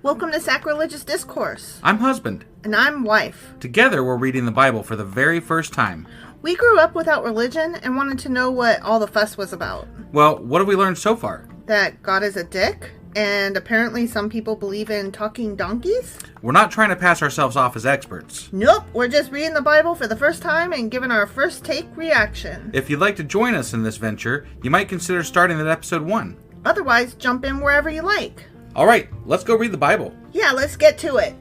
Welcome to Sacrilegious Discourse. I'm husband. And I'm wife. Together, we're reading the Bible for the very first time. We grew up without religion and wanted to know what all the fuss was about. Well, what have we learned so far? That God is a dick, and apparently some people believe in talking donkeys? We're not trying to pass ourselves off as experts. Nope, we're just reading the Bible for the first time and giving our first take reaction. If you'd like to join us in this venture, you might consider starting at episode 1. Otherwise, jump in wherever you like. All right, let's go read the Bible. Yeah, let's get to it.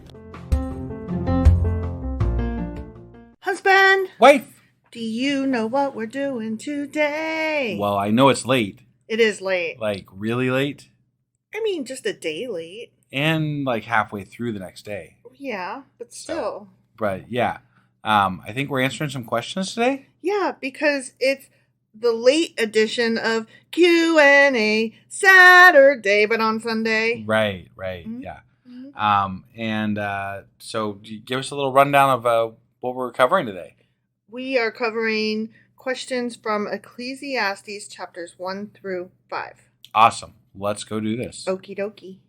Husband! Wife! Do you know what we're doing today? Well, I know it's late. It is late. Like, really late? I mean, just a day late. And, like, halfway through the next day. Yeah, but still. But, yeah. I think we're answering some questions today? Yeah, because it's the late edition of Q&A Saturday, but on Sunday. Right, Mm-hmm. yeah. So give us a little rundown of what we're covering today. We are covering questions from Ecclesiastes Chapters 1 through 5. Awesome. Let's go do this. Okie dokie.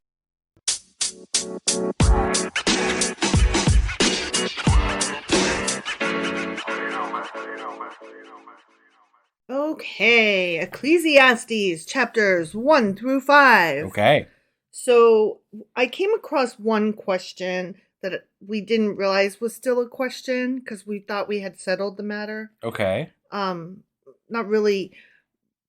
Okay, Ecclesiastes Chapters 1 through 5. Okay. So I came across one question that we didn't realize was still a question because we thought we had settled the matter. Okay. Not really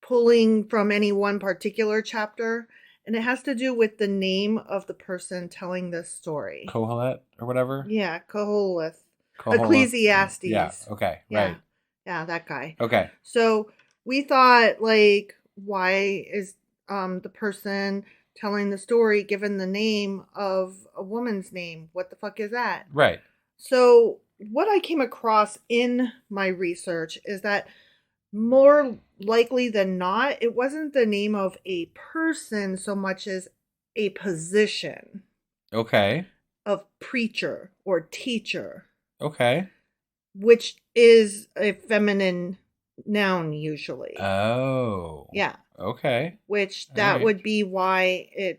pulling from any one particular chapter. And it has to do with the name of the person telling this story. Kohelet or whatever? Yeah, Koheleth. Kohelet. Ecclesiastes. Yeah, okay, Yeah. right. Yeah, that guy. Okay. So we thought, like, why is the person telling the story given the name of a woman's name? What the fuck is that? Right. So what I came across in my research is that more likely than not, it wasn't the name of a person so much as a position Okay. of preacher or teacher, Okay. which is a feminine noun usually. Oh. Yeah. Okay. Which All that right. would be why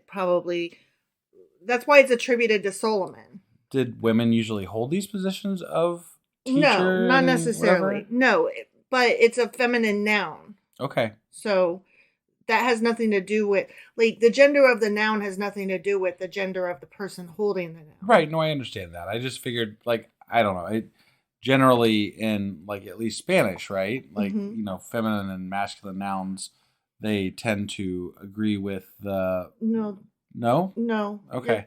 that's why it's attributed to Solomon. Did women usually hold these positions of teacher? No, not and necessarily. whatever? No, but it's a feminine noun. Okay. So that has nothing to do with, like, the gender of the noun has nothing to do with the gender of the person holding the noun. Right. No, I understand that. I just figured, like, I don't know. Generally in, like, at least Spanish, right? Like, feminine and masculine nouns, they tend to agree with the... No. No? No. Okay.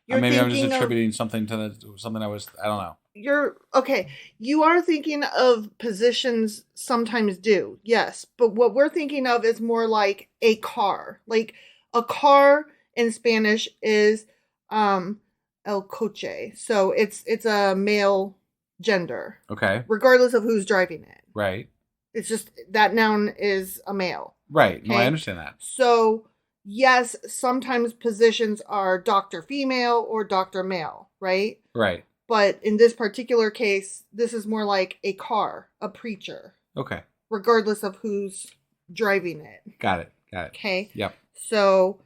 You're Maybe I'm just thinking attributing something to something I don't know. You are thinking of positions sometimes do, yes. But what we're thinking of is more like a car. Like a car in Spanish is el coche. So it's a male gender. Okay. Regardless of who's driving it. Right. It's just that noun is a male. Right. No, Okay? I understand that. So, yes, sometimes positions are doctor female or doctor male, right? Right. But in this particular case, this is more like a car, a preacher. Okay. Regardless of who's driving it. Got it. Okay? Yep. So,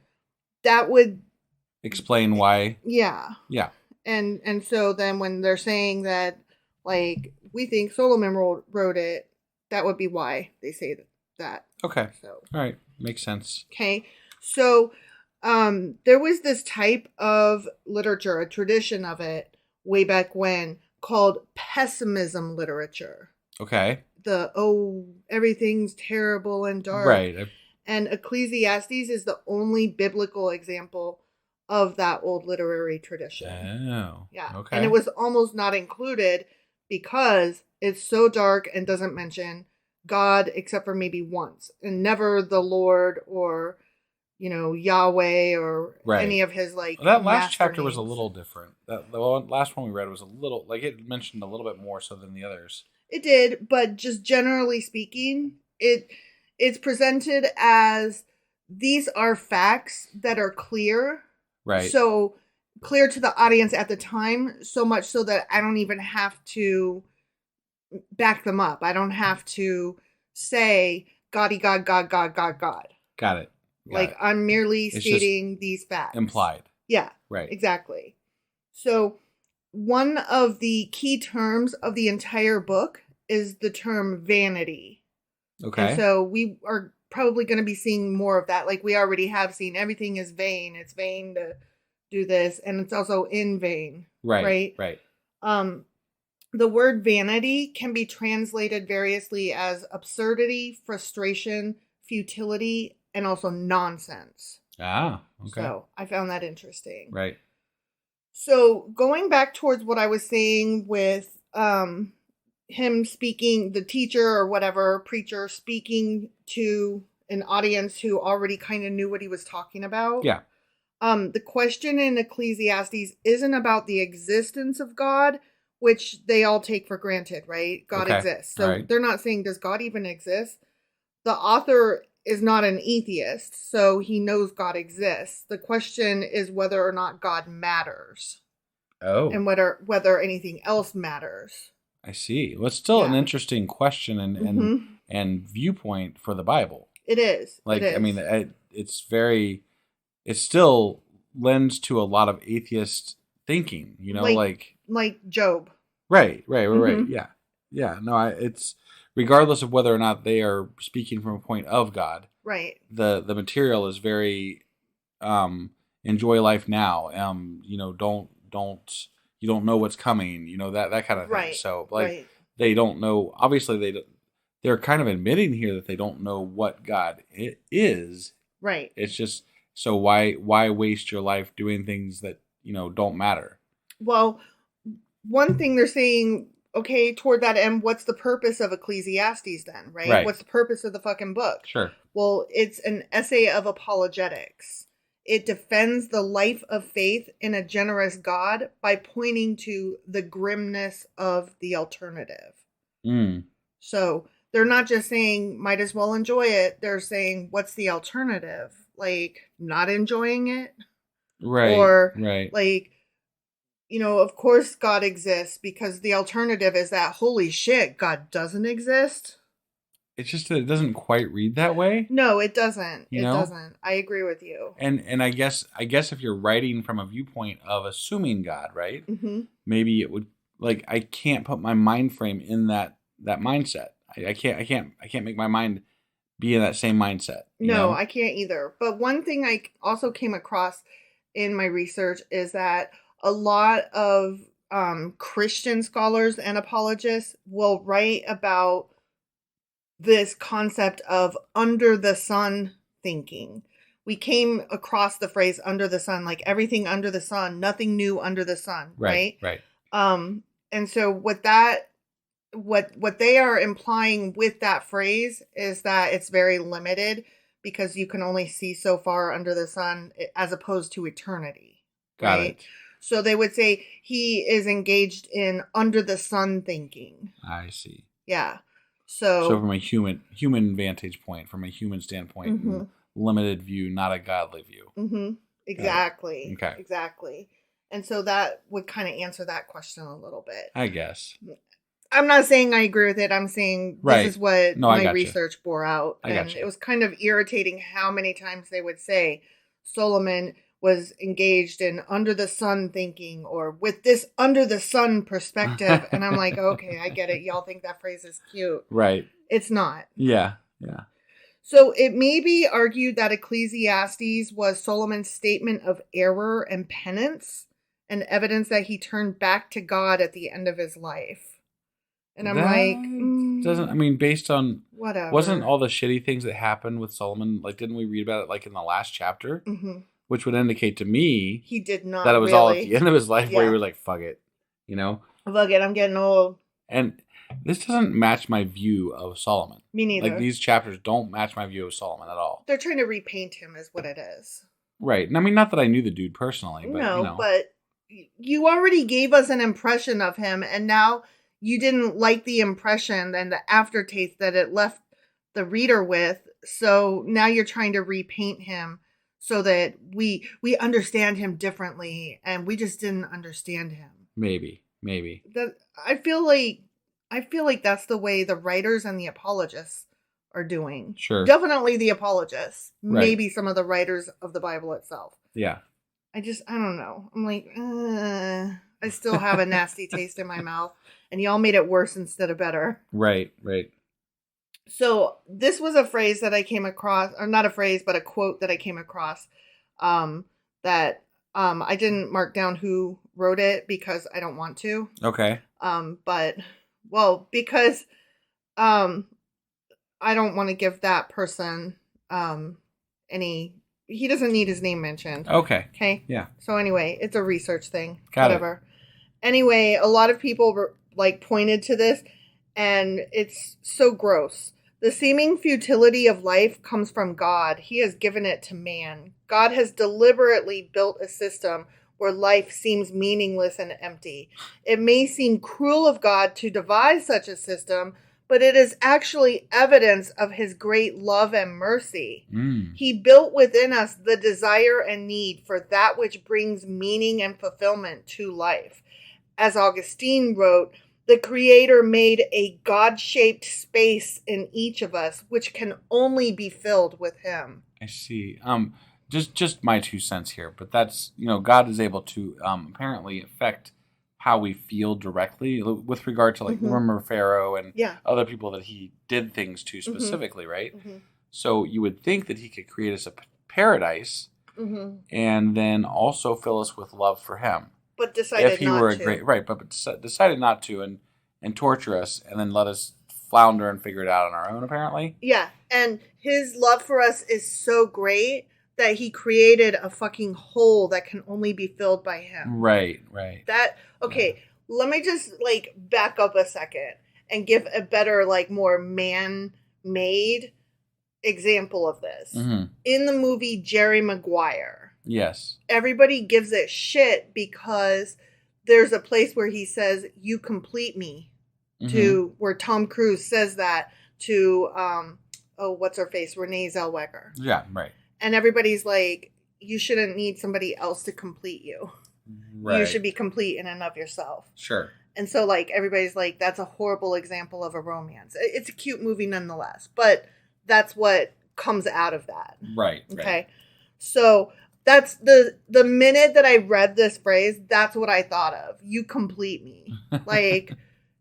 that would... Explain why. Yeah. Yeah. And so then when they're saying that, like, we think Solomon wrote it, that would be why they say that. Okay. So. All right. Makes sense. Okay. So, there was this type of literature, a tradition of it, way back when, called pessimism literature. Okay. Everything's terrible and dark. Right. And Ecclesiastes is the only biblical example of that old literary tradition. Oh. Yeah. Okay. And it was almost not included because it's so dark and doesn't mention God except for maybe once, and never the Lord or, Yahweh or any of his, like, that last chapter names. was a little different. The last one we read was a little, like, it mentioned a little bit more so than the others. It did, but just generally speaking, it's presented as these are facts that are clear. Right. So clear to the audience at the time, so much so that I don't even have to back them up. I don't have to say Goddy God, God, God, God, God. Got it. I'm merely stating these facts. Implied. Yeah, Right. exactly. So one of the key terms of the entire book is the term vanity. And Okay. so we are probably going to be seeing more of that. Like we already have seen, everything is vain. It's vain to do this, and it's also in vain, Right. right? Right. Um, the word vanity can be translated variously as absurdity, frustration, futility, and also nonsense. Ah. Okay. So I found that interesting. Right. So going back towards what I was saying with him speaking, the teacher or whatever, preacher speaking to an audience who already kind of knew what he was talking about. Yeah. The question in Ecclesiastes isn't about the existence of God, which they all take for granted, right? God Okay. exists. All So right. they're not saying, does God even exist? The author is not an atheist, so he knows God exists. The question is whether or not God matters Oh, and whether anything else matters. I see. Well, it's still an Yeah. interesting question and Mm-hmm. and viewpoint for the Bible. It is. It Like, I mean, is. it's very, it still lends to a lot of atheist thinking. You know, Like Job. right. Mm-hmm. Yeah, yeah. No, it's regardless of whether or not they are speaking from a point of God. Right. The material is very enjoy life now. Don't you don't know what's coming. You know that kind of thing. Right. So like Right. they don't know. Obviously they're kind of admitting here that they don't know what God is. Right. It's just so why waste your life doing things that don't matter. Well, one thing they're saying, okay, toward that end, what's the purpose of Ecclesiastes then, right? Right. What's the purpose of the fucking book? Sure. Well, it's an essay of apologetics. It defends the life of faith in a generous God by pointing to the grimness of the alternative. Mm. So they're not just saying, might as well enjoy it. They're saying, what's the alternative? Like, not enjoying it? Right. Or, Right. like, of course God exists, because the alternative is that, holy shit, God doesn't exist. It's just that it doesn't quite read that way. No, it doesn't. You It know? doesn't. I agree with you. And I guess if you're writing from a viewpoint of assuming God, right? Mm-hmm. Maybe it would like I can't put my mind frame in that mindset. I can't make my mind be in that same mindset. No, I can't either. But one thing I also came across in my research is that a lot of Christian scholars and apologists will write about this concept of under the sun thinking. We came across the phrase under the sun, like everything under the sun, nothing new under the sun, right? Right. And so what they are implying with that phrase is that it's very limited, because you can only see so far under the sun as opposed to eternity, Got right? it. So they would say he is engaged in under the sun thinking. I see. Yeah. So So from a human vantage point, from a human standpoint, mm-hmm. limited view, not a godly view. Mm-hmm. Exactly. Okay. Exactly. And so that would kind of answer that question a little bit. I guess. I'm not saying I agree with it. I'm saying this is what my research bore out. And it was kind of irritating how many times they would say Solomon was engaged in under the sun thinking, or with this under the sun perspective. And I'm like, okay, I get it. Y'all think that phrase is cute. Right. It's not. Yeah. So it may be argued that Ecclesiastes was Solomon's statement of error and penance, and evidence that he turned back to God at the end of his life. And I'm doesn't, I mean, based on whatever. Wasn't all the shitty things that happened with Solomon, like, didn't we read about it like in the last chapter? Mm-hmm. Which would indicate to me he did not that it was all at the end of his life where he was like, fuck it, Fuck it, I'm getting old. And this doesn't match my view of Solomon. Me neither. Like, these chapters don't match my view of Solomon at all. They're trying to repaint him is what it is. Right. And I mean, not that I knew the dude personally, but but you already gave us an impression of him, and now you didn't like the impression and the aftertaste that it left the reader with. So now you're trying to repaint him so that we understand him differently, and we just didn't understand him. Maybe. I feel like that's the way the writers and the apologists are doing. Sure. Definitely the apologists. Right. Maybe some of the writers of the Bible itself. Yeah. I don't know. I'm like, I still have a nasty taste in my mouth, and y'all made it worse instead of better. Right, right. So this was a phrase that I came across, or not a phrase, but a quote that I came across, that I didn't mark down who wrote it because I don't want to. Okay. But because I don't want to give that person any. He doesn't need his name mentioned. Okay. Okay. Yeah. So anyway, it's a research thing. Got Whatever. Anyway, a lot of people were, pointed to this, and it's so gross. The seeming futility of life comes from God. He has given it to man. God has deliberately built a system where life seems meaningless and empty. It may seem cruel of God to devise such a system, but it is actually evidence of his great love and mercy. He built within us the desire and need for that which brings meaning and fulfillment to life. As Augustine wrote, the Creator made a God-shaped space in each of us, which can only be filled with him. I see. Just my 2 cents here, but that's, God is able to apparently affect how we feel directly with regard to, like, remember Pharaoh and other people that he did things to specifically, right? So you would think that he could create us a paradise and then also fill us with love for him. But decided if he not were a to. great right, but decided not to and torture us and then let us flounder and figure it out on our own, apparently. Yeah, and his love for us is so great that he created a fucking hole that can only be filled by him. Right. Let me just, back up a second and give a better, more man-made example of this. In the movie Jerry Maguire. Yes. Everybody gives it shit because there's a place where he says, "You complete me," to where Tom Cruise says that to, what's her face? Renee Zellweger. Yeah, right. And everybody's like, you shouldn't need somebody else to complete you. Right. You should be complete in and of yourself. Sure. And so, everybody's like, that's a horrible example of a romance. It's a cute movie nonetheless, but that's what comes out of that. Right. Okay. Right. So that's the minute that I read this phrase, that's what I thought of. You complete me.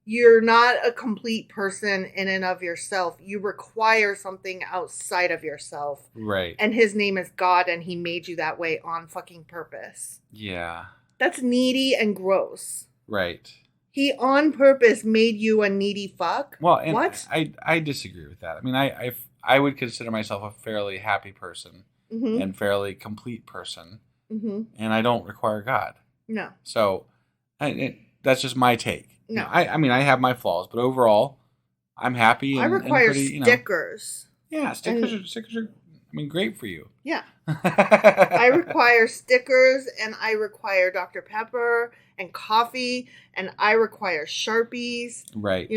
You're not a complete person in and of yourself. You require something outside of yourself. Right. And his name is God, and he made you that way on fucking purpose. Yeah. That's needy and gross. Right. He on purpose made you a needy fuck? Well, and what? I disagree with that. I mean, I would consider myself a fairly happy person and fairly complete person. And I don't require God. No. So that's just my take. No. I mean, I have my flaws, but overall, I'm happy. I require pretty, stickers. Yeah, stickers are, great for you. Yeah. I require stickers, and I require Dr. Pepper and coffee, and I require Sharpies. Right.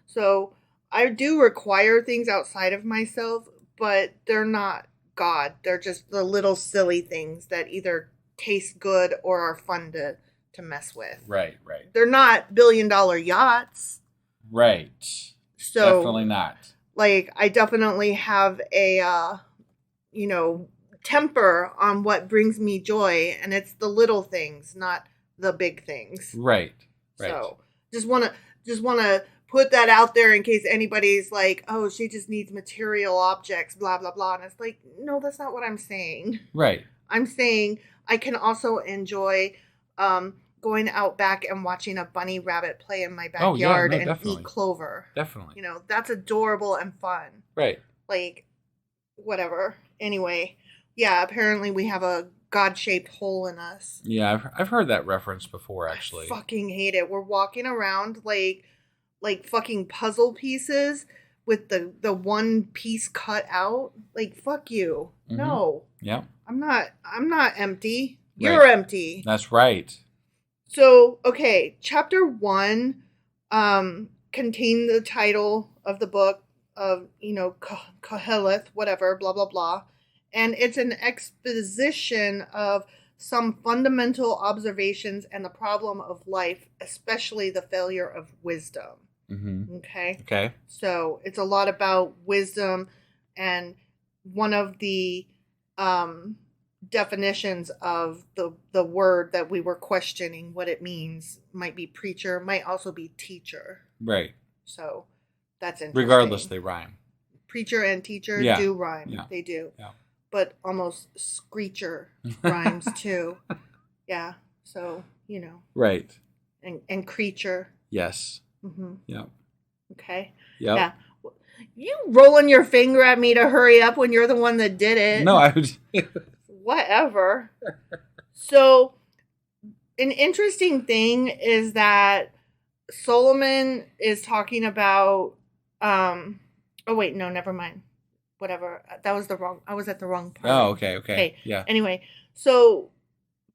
So I do require things outside of myself, but they're not God. They're just the little silly things that either taste good or are fun to mess with. Right. They're not billion-dollar yachts. Right. So definitely not. I definitely have a, temper on what brings me joy, and it's the little things, not the big things. Right. So just want to put that out there in case anybody's like, oh, she just needs material objects, blah, blah, blah. And it's like, no, that's not what I'm saying. Right. I'm saying I can also enjoy going out back and watching a bunny rabbit play in my backyard and definitely. eat clover. Definitely. That's adorable and fun. Right. Whatever. Anyway, yeah, apparently we have a God-shaped hole in us. Yeah, I've heard that reference before, actually. I fucking hate it. We're walking around like fucking puzzle pieces with the one piece cut out. Fuck you. No. Yeah. I'm not empty. You're empty. That's right. So, okay, chapter 1 contained the title of the book of, Koheleth, whatever, blah, blah, blah. And it's an exposition of some fundamental observations and the problem of life, especially the failure of wisdom. Okay? So it's a lot about wisdom, and one of the definitions of the word that we were questioning what it means. Might be preacher, might also be teacher. Right. So that's interesting. Regardless, they rhyme. Preacher and teacher do rhyme. Yeah. They do. Yeah. But almost screecher rhymes too. Yeah. So, Right. And creature. Yes. Mm-hmm. Yeah. Okay. Yep. Yeah. You rolling your finger at me to hurry up when you're the one that did it. No, I would. Whatever. So, an interesting thing is that Solomon is talking about. Oh wait, no, never mind. Whatever. That was I was at the wrong part. Oh, okay. Yeah. Anyway, so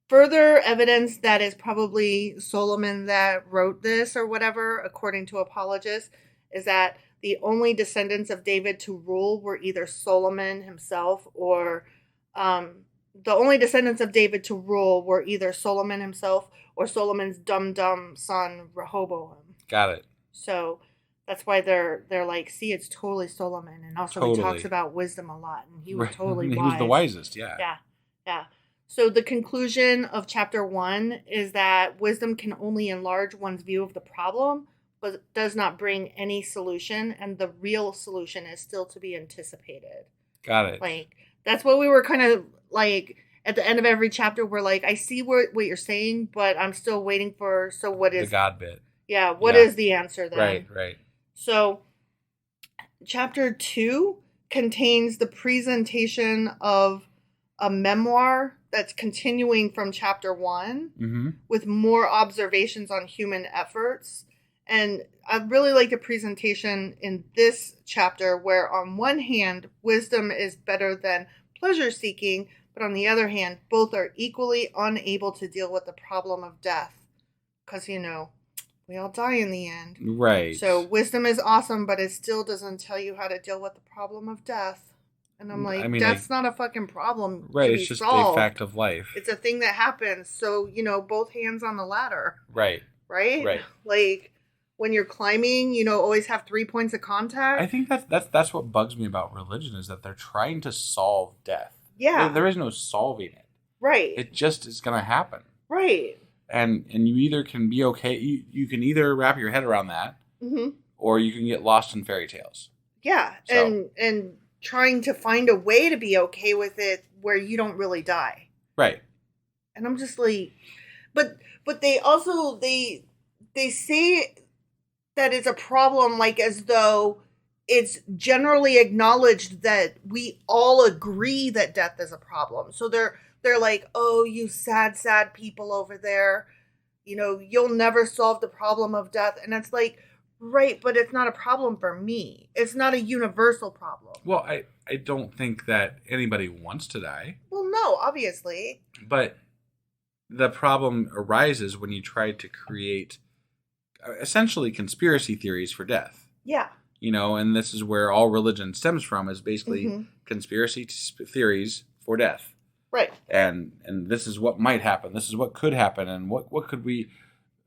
further evidence that it's probably Solomon that wrote this or whatever, according to apologists, is that the only descendants of David to rule were either Solomon himself or the only descendants of David to rule were either Solomon himself or Solomon's dumb son Rehoboam. Got it. So that's why they're like, see, it's totally Solomon, and also he talks about wisdom a lot, and he was totally wise. He was the wisest, yeah. Yeah. So the conclusion of chapter 1 is that wisdom can only enlarge one's view of the problem, but does not bring any solution, and the real solution is still to be anticipated. Got it. Like, that's what we were kind of like at the end of every chapter. We're like, I see what you're saying, but I'm still waiting for. So what is the God bit? Yeah, what is the answer then? Right. So, chapter 2 contains the presentation of a memoir that's continuing from chapter 1 with more observations on human efforts. And I really like the presentation in this chapter where on one hand, wisdom is better than pleasure seeking, but on the other hand, both are equally unable to deal with the problem of death. Because, we all die in the end. Right. So wisdom is awesome, but it still doesn't tell you how to deal with the problem of death. And I'm like, death's not a fucking problem. Right, it's just a fact of life. It's a thing that happens. So, both hands on the ladder. Right. Right? Like, when you're climbing, always have 3 points of contact. I think that's what bugs me about religion is that they're trying to solve death. Yeah. There is no solving it. Right. It just is going to happen. Right. And you either can be okay, you can either wrap your head around that, or you can get lost in fairy tales. Yeah, so. And trying to find a way to be okay with it where you don't really die. Right. And I'm just like, but they also, they say that it's a problem, like as though it's generally acknowledged that we all agree that death is a problem. So they're like, oh, you sad people over there, you'll never solve the problem of death. And it's like, right, but it's not a problem for me. It's not a universal problem. Well, I don't think that anybody wants to die. Well, no, obviously. But the problem arises when you try to create essentially conspiracy theories for death. Yeah. And this is where all religion stems from, is basically conspiracy theories for death. Right. And this is what might happen. This is what could happen. And what could we,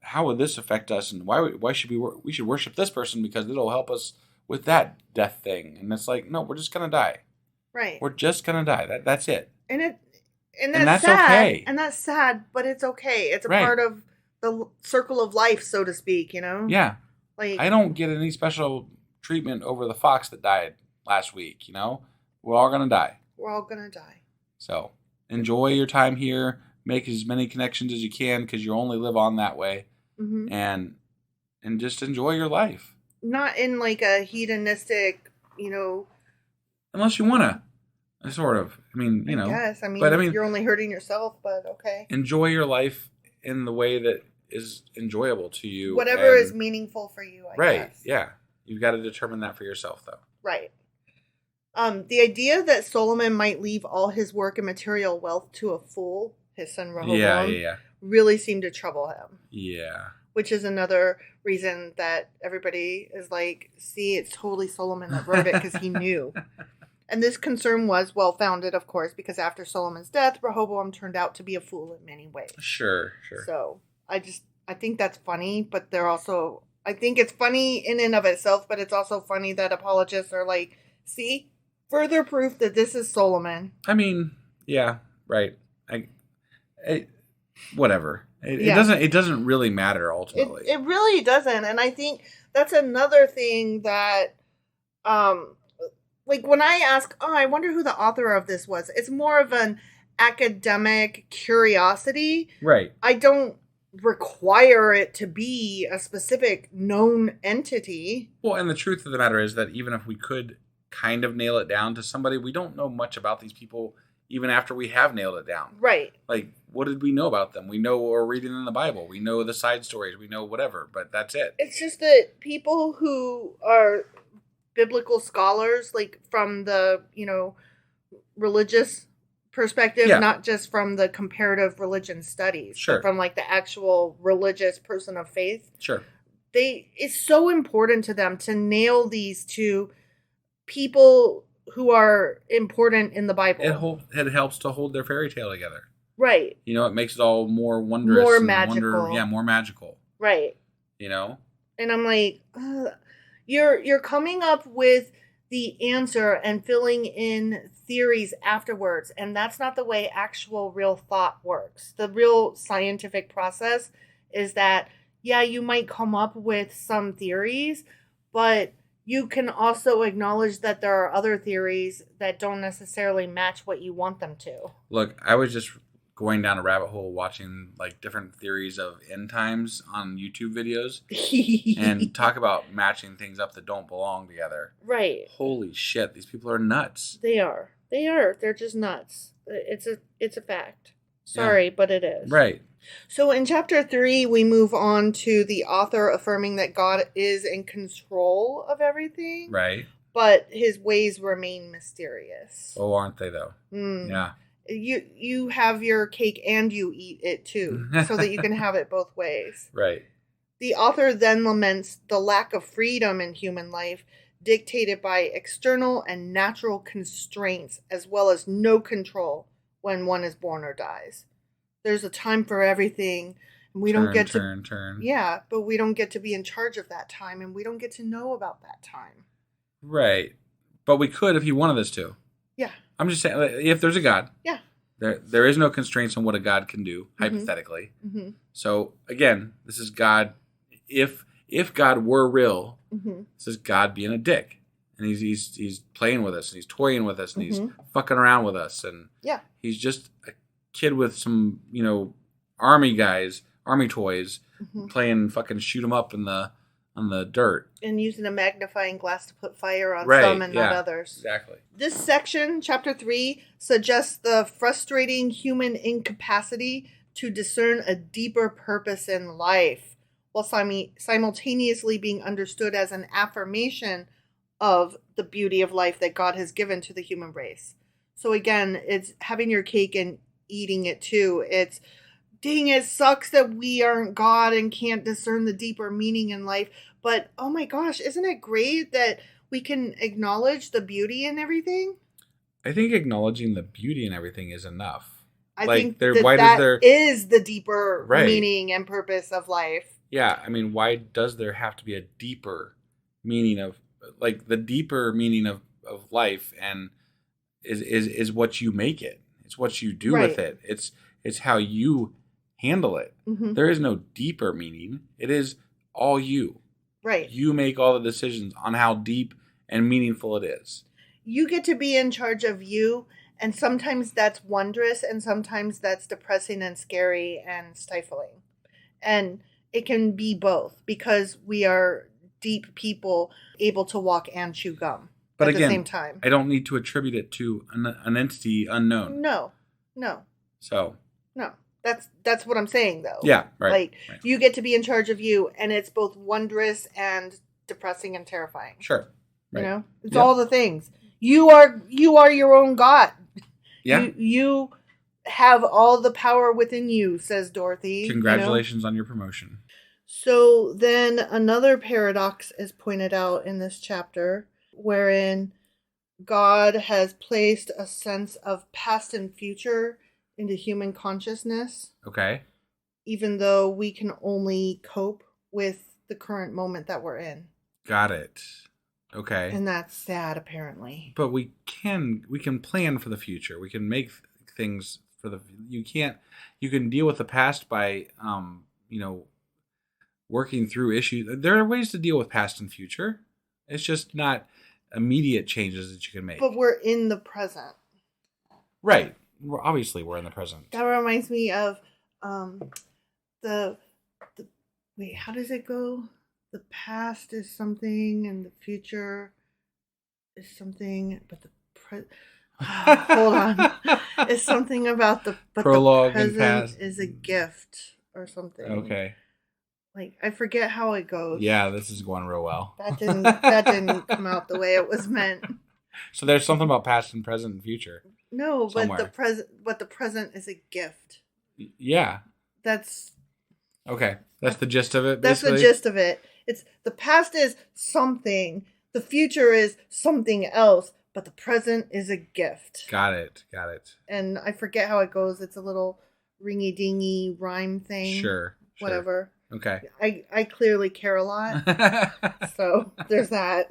how would this affect us? And why should we should worship this person because it'll help us with that death thing. And it's like, no, we're just going to die. Right. We're just going to die. That's it. And that's sad. Okay. And that's sad, but it's okay. It's a part of the circle of life, so to speak, Yeah. Like, I don't get any special treatment over the fox that died last week, We're all going to die. We're all going to die. So enjoy your time here. Make as many connections as you can because you only live on that way. And just enjoy your life. Not in like a hedonistic, Unless you want to. Sort of. I mean, Yes, but you're only hurting yourself, but okay. Enjoy your life in the way that is enjoyable to you. Whatever is meaningful for you, I guess. Right, yeah. You've got to determine that for yourself, though. Right. The idea that Solomon might leave all his work and material wealth to a fool, his son Rehoboam, really seemed to trouble him. Yeah. Which is another reason that everybody is like, see, it's totally Solomon that wrote it because he knew. And this concern was well-founded, of course, because after Solomon's death, Rehoboam turned out to be a fool in many ways. Sure. So I think that's funny, but I think it's funny in and of itself, but it's also funny that apologists are like, see, further proof that this is Solomon. I mean, yeah, Right. I whatever. Yeah. It doesn't really matter ultimately. It really doesn't. And I think that's another thing that, um, like when I ask, oh, I wonder who the author of this was, it's more of an academic curiosity. Right. I don't require it to be a specific known entity. Well, and the truth of the matter is that even if we could kind of nail it down to somebody, we don't know much about these people even after we have nailed it down. Right. Like, what did we know about them? We know what we're reading in the Bible. We know the side stories. We know whatever, but that's it. It's just that people who are biblical scholars, like from the, religious perspective, not just from the comparative religion studies, sure, but from like the actual religious person of faith. Sure. It's so important to them to nail these to people who are important in the Bible. It helps to hold their fairy tale together. Right. It makes it all more wondrous. More magical. More magical. Right. And I'm like, you're coming up with the answer and filling in theories afterwards. And that's not the way actual real thought works. The real scientific process is that, yeah, you might come up with some theories, but you can also acknowledge that there are other theories that don't necessarily match what you want them to. Look, I was just going down a rabbit hole watching like different theories of end times on YouTube videos and talk about matching things up that don't belong together. Right. Holy shit, these people are nuts. They are. They're just nuts. It's a fact. Sorry, but it is. Right. So in chapter 3, we move on to the author affirming that God is in control of everything. Right. But his ways remain mysterious. Oh, aren't they though? Yeah. You have your cake and you eat it too, so that you can have it both ways. Right. The author then laments the lack of freedom in human life, dictated by external and natural constraints, as well as no control when one is born or dies. There's a time for everything, and we don't get to turn. Yeah, but we don't get to be in charge of that time, and we don't get to know about that time. Right. But we could if he wanted us to. Yeah. I'm just saying, if there's a God. Yeah. There is no constraints on what a God can do, hypothetically. Mm-hmm. So, again, this is God. If God were real, this is God being a dick. And he's playing with us, and he's toying with us, and he's fucking around with us. And he's just a kid with some, army toys, playing fucking shoot 'em up on the dirt. And using a magnifying glass to put fire on some and not others. Exactly. This section, chapter 3, suggests the frustrating human incapacity to discern a deeper purpose in life, while simultaneously being understood as an affirmation of the beauty of life that God has given to the human race. So again, it's having your cake and eating it too. It's, dang, it sucks that we aren't God and can't discern the deeper meaning in life. But, oh my gosh, isn't it great that we can acknowledge the beauty in everything? I think acknowledging the beauty in everything is enough. I think that is the deeper meaning and purpose of life. Yeah, I mean, why does there have to be a deeper meaning of, like, the deeper meaning of life and is what you make it. It's what you do with it. It's how you handle it. Mm-hmm. There is no deeper meaning. It is all you. Right. You make all the decisions on how deep and meaningful it is. You get to be in charge of you, and sometimes that's wondrous, and sometimes that's depressing and scary and stifling. And it can be both, because we are deep people able to walk and chew gum at the same time. I don't need to attribute it to an entity unknown. No. So. No. That's what I'm saying, though. Yeah, right. You get to be in charge of you, and it's both wondrous and depressing and terrifying. Sure. Right. It's all the things. You are your own God. Yeah. You have all the power within you, says Dorothy. Congratulations on your promotion. So then another paradox is pointed out in this chapter, wherein God has placed a sense of past and future into human consciousness. Okay. Even though we can only cope with the current moment that we're in. Got it. Okay. And that's sad, apparently. But we can plan for the future. We can make things you can't. You can deal with the past by working through issues. There are ways to deal with past and future. It's just not immediate changes that you can make. But we're in the present. Right. Obviously, we're in the present. That reminds me of the wait, how does it go? The past is something and the future is something, but the hold on. It's something about the prologue the and past is a gift or something. Okay. Like I forget how it goes. Yeah, this is going real well. That didn't come out the way it was meant. So there's something about past and present and future. No, somewhere. but the present is a gift. Yeah. That's okay. That's the gist of it. That's basically? the gist of it. It's the past is something, the future is something else, but the present is a gift. Got it. And I forget how it goes. It's a little ringy dingy rhyme thing. Sure. Whatever. Okay. I clearly care a lot. So there's that.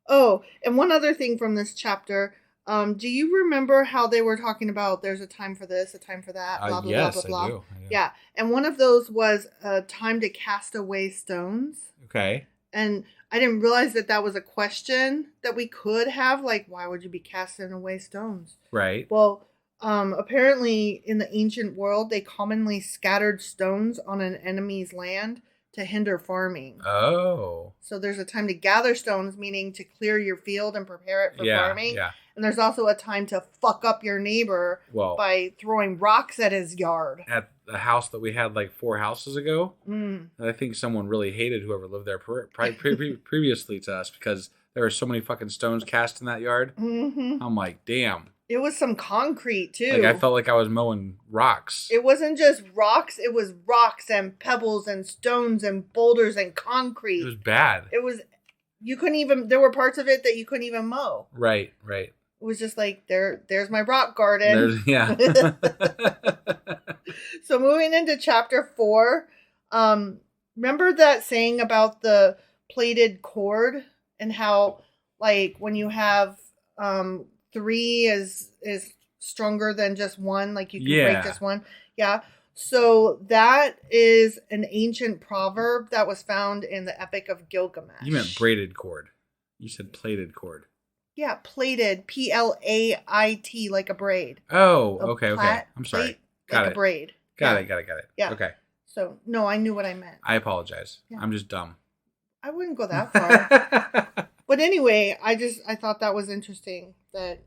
Oh, and one other thing from this chapter. Do you remember how they were talking about there's a time for this, a time for that, blah, blah, yes, blah, blah, blah. I do. Yeah. And one of those was a time to cast away stones. Okay. And I didn't realize that was a question that we could have. Like, why would you be casting away stones? Right. Well, apparently in the ancient world, they commonly scattered stones on an enemy's land to hinder farming. Oh. So there's a time to gather stones, meaning to clear your field and prepare it for farming. Yeah. And there's also a time to fuck up your neighbor by throwing rocks at his yard. At the house that we had like 4 houses ago, I think someone really hated whoever lived there previously to us because there were so many fucking stones cast in that yard. Mm-hmm. I'm like, damn. It was some concrete, too. Like, I felt like I was mowing rocks. It wasn't just rocks. It was rocks and pebbles and stones and boulders and concrete. It was bad. It was... You couldn't even... There were parts of it that you couldn't even mow. Right. It was just like, there's my rock garden. Yeah. So moving into chapter 4, remember that saying about the plaited cord and how, like, when you have 3 is stronger than just 1, like you can break just 1. Yeah. So that is an ancient proverb that was found in the Epic of Gilgamesh. You meant braided cord. You said plaited cord. Yeah, plaited, Plait, like a braid. Oh, okay. I'm sorry. Got it. A braid. Got it. Yeah. Okay. So, no, I knew what I meant. I apologize. Yeah. I'm just dumb. I wouldn't go that far. But anyway, I thought that was interesting that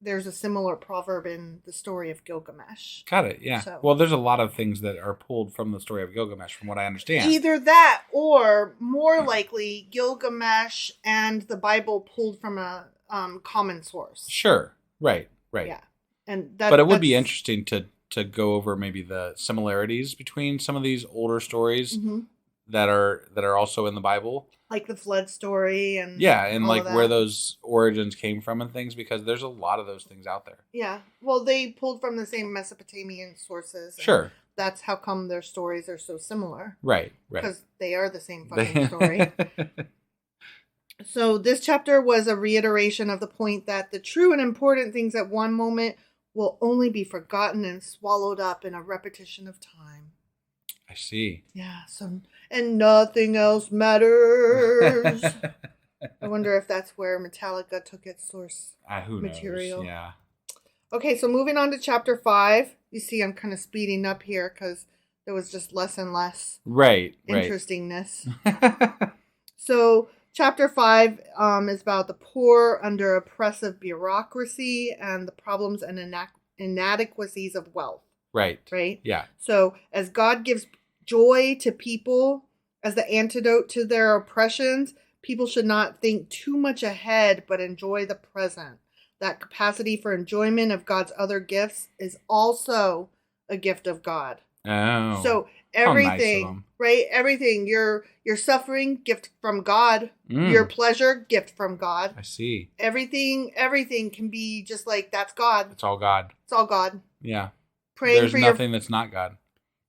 there's a similar proverb in the story of Gilgamesh. Got it, yeah. So, well, there's a lot of things that are pulled from the story of Gilgamesh, from what I understand. Either that, or more likely, Gilgamesh and the Bible pulled from a common source. Sure, right. Yeah, but it would be interesting to go over maybe the similarities between some of these older stories that are also in the Bible. Like the flood story and like where those origins came from and things, because there's a lot of those things out there. Yeah. Well, they pulled from the same Mesopotamian sources. Sure. That's how come their stories are so similar. Right. Because they are the same fucking story. So this chapter was a reiteration of the point that the true and important things at one moment will only be forgotten and swallowed up in a repetition of time. I see. Yeah. And nothing else matters. I wonder if that's where Metallica took its source material. Yeah. Okay, so moving on to chapter 5. You see, I'm kind of speeding up here because there was just less and less interestingness. So chapter 5 is about the poor under oppressive bureaucracy and the problems and inadequacies of wealth. Right. Yeah. So as God gives joy to people as the antidote to their oppressions, people should not think too much ahead, but enjoy the present. That capacity for enjoyment of God's other gifts is also a gift of God. Oh. So everything, right? Everything. Your suffering, gift from God. Your pleasure, gift from God. I see. Everything can be just like, that's God. It's all God. It's all God. Yeah. There's nothing that's not God.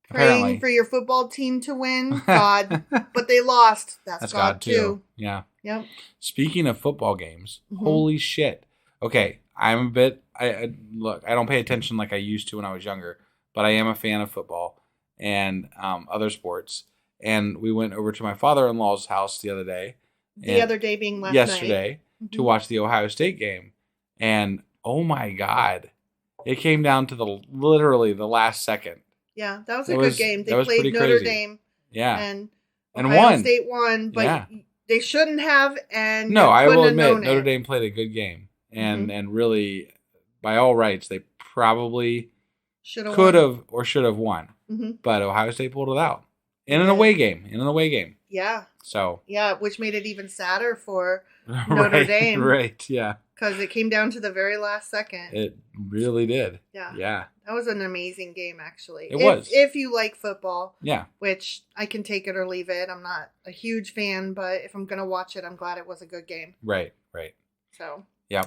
Praying for your football team to win, God. But they lost. That's God too. Yeah. Yep. Speaking of football games, holy shit. Okay, I'm a bit. Look. I don't pay attention like I used to when I was younger, but I am a fan of football and other sports. And we went over to my father-in-law's house the other day. The other day being yesterday to watch the Ohio State game, and oh my God, it came down to literally the last second. Yeah, that was a good game. They played Notre Dame. Yeah, and Ohio won. State won, but they shouldn't have. And no, I will admit Notre Dame played a good game, and really, by all rights, they probably could have or should have won. Mm-hmm. But Ohio State pulled it out in an away game. Yeah. So. Yeah, which made it even sadder for Notre Dame. Right. Yeah. Because it came down to the very last second. It really did. Yeah. Yeah. That was an amazing game, actually. It was. If you like football. Yeah. Which I can take it or leave it. I'm not a huge fan, but if I'm going to watch it, I'm glad it was a good game. Right. So. Yeah.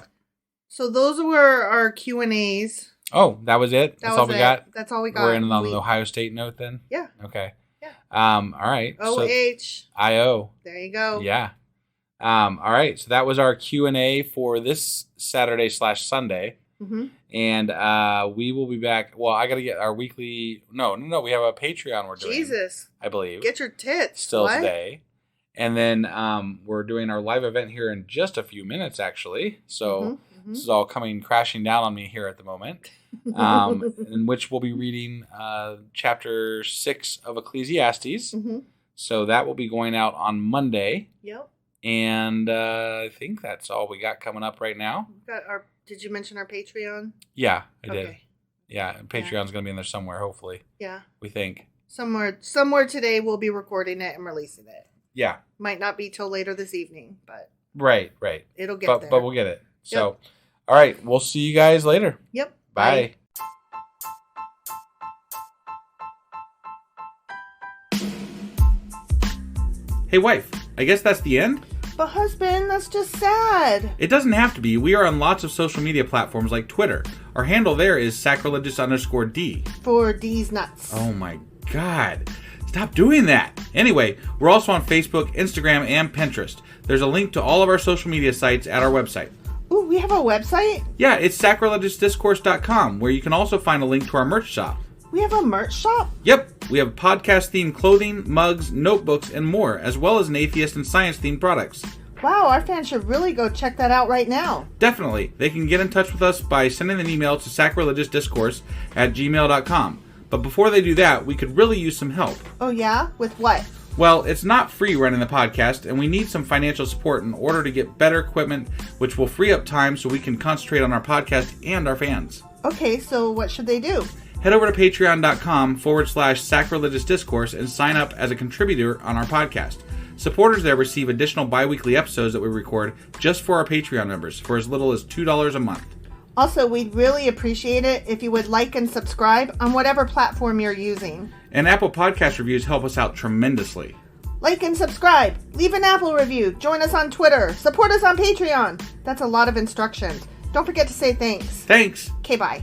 So those were our Q&As. Oh, that was it? That's all we got? That's all we got. We're in on the Ohio State note then? Yeah. Okay. Yeah. All right. O-H-I-O. There you go. Yeah. All right. So that was our Q&A for this Saturday/Sunday. Mm-hmm. And we will be back. Well, I got to get our weekly. No. We have a Patreon we're doing. Jesus. I believe. Get your tits. Still today. And then we're doing our live event here in just a few minutes, actually. So this is all coming crashing down on me here at the moment. In which we'll be reading chapter 6 of Ecclesiastes. Mm-hmm. So that will be going out on Monday. Yep. And I think that's all we got coming up right now. Did you mention our Patreon? Yeah, I did. Yeah, Patreon's going to be in there somewhere, hopefully. Yeah. We think. Somewhere today we'll be recording it and releasing it. Yeah. Might not be till later this evening, but. Right. It'll get there. But we'll get it. So, all right, we'll see you guys later. Yep. Bye. Hey, wife, I guess that's the end? But husband, that's just sad. It doesn't have to be. We are on lots of social media platforms like Twitter. Our handle there is sacrilegious_D. For D's nuts. Oh my God. Stop doing that. Anyway, we're also on Facebook, Instagram, and Pinterest. There's a link to all of our social media sites at our website. Ooh, we have a website? Yeah, it's sacrilegiousdiscourse.com, where you can also find a link to our merch shop. We have a merch shop? Yep, we have podcast-themed clothing, mugs, notebooks, and more, as well as an atheist and science-themed products. Wow, our fans should really go check that out right now. Definitely. They can get in touch with us by sending an email to sacrilegiousdiscourse@gmail.com. But before they do that, we could really use some help. Oh yeah? With what? Well, it's not free running the podcast, and we need some financial support in order to get better equipment, which will free up time so we can concentrate on our podcast and our fans. Okay, so what should they do? Head over to patreon.com/sacrilegiousdiscourse and sign up as a contributor on our podcast. Supporters there receive additional bi-weekly episodes that we record just for our Patreon members for as little as $2 a month. Also, we'd really appreciate it if you would like and subscribe on whatever platform you're using. And Apple Podcast reviews help us out tremendously. Like and subscribe. Leave an Apple review. Join us on Twitter. Support us on Patreon. That's a lot of instructions. Don't forget to say thanks. Thanks. Okay, bye.